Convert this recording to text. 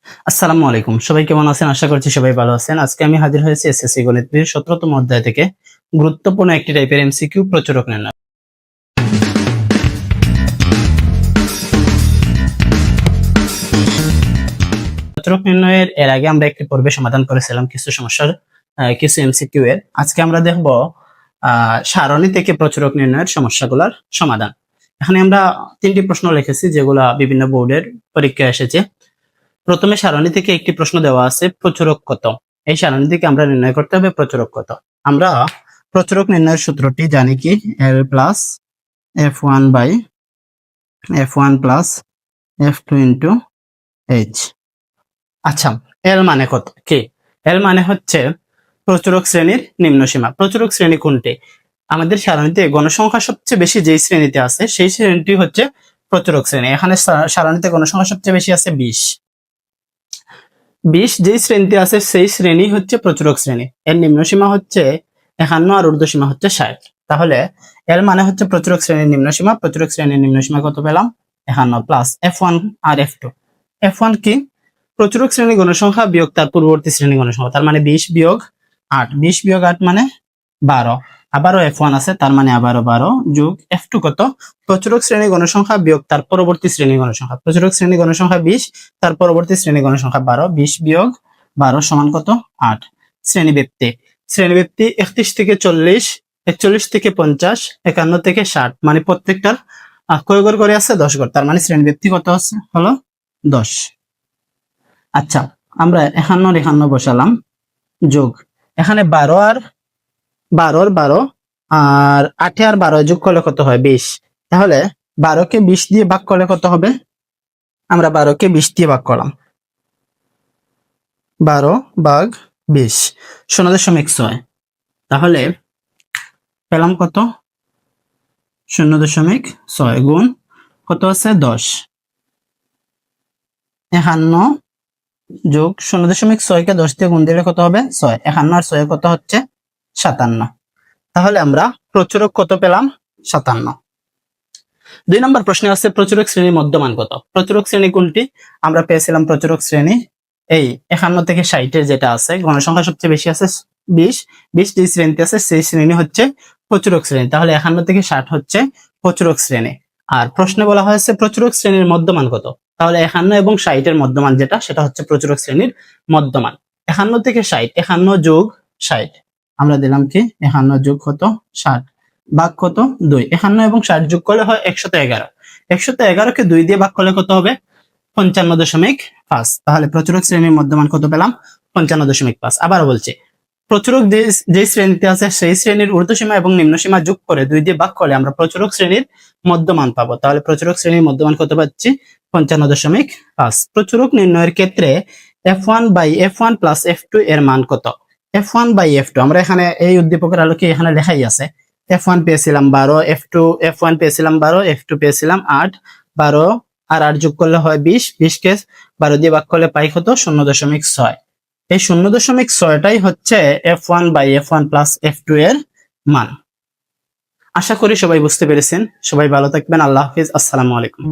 আসসালামু আলাইকুম, সবাই কেমন আছেন? আশা করছি সবাই ভালো আছেন। আজকে আমি হাজির হয়েছি এসএসসি গণিত বইয়ের 17তম অধ্যায় থেকে গুরুত্বপূর্ণ একটি টাইপের এমসিকিউ প্রচুরক নির্ণয়। প্রচুরক নির্ণয়ের এর আগে আমরা একটি পর্বে সমাধান করেছিলাম কিছু সমস্যার কিছু এমসিকিউ এর। আজকে আমরা দেখব সারণী থেকে প্রচুরক নির্ণয়ের সমস্যাগুলোর সমাধান। এখানে আমরা 3টি প্রশ্ন লিখেছি যেগুলা বিভিন্ন বোর্ডের পরীক্ষায় এসেছে। প্রথমে সারণী থেকে একটি প্রশ্ন দেওয়া আছে, প্রচুরক কত। এই সারণী থেকে আমরা নির্ণয় করতে হবে প্রচুরক কত। আমরা প্রচুরক নির্ণয়ের সূত্রটি জানি কি, L plus F1 by F1 plus F2 into H। আচ্ছা, L মানে কত কি? L মানে হচ্ছে প্রচুরক শ্রেণীর নিম্ন সীমা। প্রচুরক শ্রেণী কোনটি? আমাদের সারণীতে গণসংখ্যা সবচেয়ে বেশি যেই শ্রেণীতে আছে সেই শ্রেণীটি হচ্ছে প্রচুরক শ্রেণী। এখানে সারণীতে গণসংখ্যা সবচেয়ে বেশি আছে 20। 20 যেই শ্রেণীতে আছে সেই শ্রেণী হচ্ছে প্রচুরক শ্রেণী। এর নিম্নসীমা হচ্ছে 51 আর ঊর্ধ্বসীমা হচ্ছে 60। তাহলে এর মানে হচ্ছে প্রচুরক শ্রেণীর নিম্নসীমা। প্রচুরক শ্রেণীর নিম্নসীমা কত পেলাম? 51 প্লাস F1 আর F2। F1 কি? প্রচুরক শ্রেণী গণসংখ্যা বিয়োগ তার পূর্ববর্তী শ্রেণী গণসংখ্যা, তার মানে 20 বিয়োগ 8। 20 বিয়োগ 8 মানে 12। আবারও F1 আছে, তার মানে আবারও 12 যোগ F2 কত? প্রচুরক শ্রেণী গণসংখ্যা বিয়োগ তার পরবর্তী শ্রেণী গণসংখ্যা। প্রচুরক শ্রেণী গণসংখ্যা 20, তার পরবর্তী শ্রেণী গণসংখ্যা 12। 20 বিয়োগ 12 সমান কত? 8। শ্রেণীব্যক্তি 31 থেকে 40, 41 থেকে 50, 51 থেকে 60, মানে প্রত্যেকটার কয় ঘর করে আছে? 10 ঘর। তার মানে শ্রেণীব্যক্তি কত আছে? হলো 10। আচ্ছা, আমরা 51 বসালাম যোগ এখানে 12 আর 12 আর 8 আর 12 যোগ করলে কত হয়? 20। তাহলে 12কে 20 দিয়ে ভাগ করলে কত হবে? আমরা 12কে 20 দিয়ে ভাগ করলাম, 12 ভাগ 20 0.6। তাহলে পেলাম কত? 0.6 গুণ কত আছে? 10। 51 যোগ 0.6 কে 10 দিয়ে গুণ দিলে কত হবে? 6। 51 আর 6 কত হচ্ছে? 57। তাহলে আমরা প্রচুরক কত পেলাম? 57। 2 নম্বর প্রশ্নে আছে প্রচুরক শ্রেণীর মধ্যমান কত। প্রচুরক শ্রেণী কোনটি? আমরা পেয়েছিলাম প্রচুরক শ্রেণী এই 51 থেকে 60 এর যেটা আছে, গণসংখ্যা সবচেয়ে বেশি আছে 20। 20 যে শ্রেণীতে আছে সেই শ্রেণী হচ্ছে প্রচুরক শ্রেণী। তাহলে 51 থেকে 60 হচ্ছে প্রচুরক শ্রেণী। আর প্রশ্নে বলা হয়েছে প্রচুরক শ্রেণীর মধ্যমান কত। তাহলে 51 এবং 60 এর মধ্যমান যেটা, সেটা হচ্ছে প্রচুরক শ্রেণীর মধ্যমান। 51 থেকে 60, 51 যোগ 60, আমরা দিলাম কি 51 যোগ কত? 60 ভাগ কত? 2। 51 এবং 60 যোগ করলে হয় 111। 111কে 2 দিয়ে ভাগ করলে কত হবে? 55.5। তাহলে প্রচুরক শ্রেণীর মধ্যমান কত পেলাম? 55.5। আবার বলছি, প্রচুরক যে শ্রেণীতে আছে সেই শ্রেণীর ঊর্ধ্বসীমা এবং নিম্নসীমা যোগ করে 2 দিয়ে ভাগ করলে আমরা প্রচুরক শ্রেণীর মধ্যমান পাবো। তাহলে প্রচুরক শ্রেণীর মধ্যমান কত পাচ্ছি? 55.5। প্রচুরক নির্ণয়ের ক্ষেত্রে F1 by F1 plus F2 এর মান কত? F1 বাই F2 আমরা এখানে এই উদ্দীপকের আলোকে এখানে লেখাই আছে। F1 পেয়েছিলাম 12, F1 পেয়েছিলাম 12, F2 পেয়েছিলাম 8। 12 আর 8 যোগ করলে হয় 20। 20 কে 12 দিয়ে ভাগ করলে পাই কত? 0.6। এই 0.6টাই হচ্ছে F1 by F1 plus F2 এর মান। আশা করি সবাই বুঝতে পেরেছেন। সবাই ভালো থাকবেন। আল্লাহ হাফিজ। আসসালামু আলাইকুম।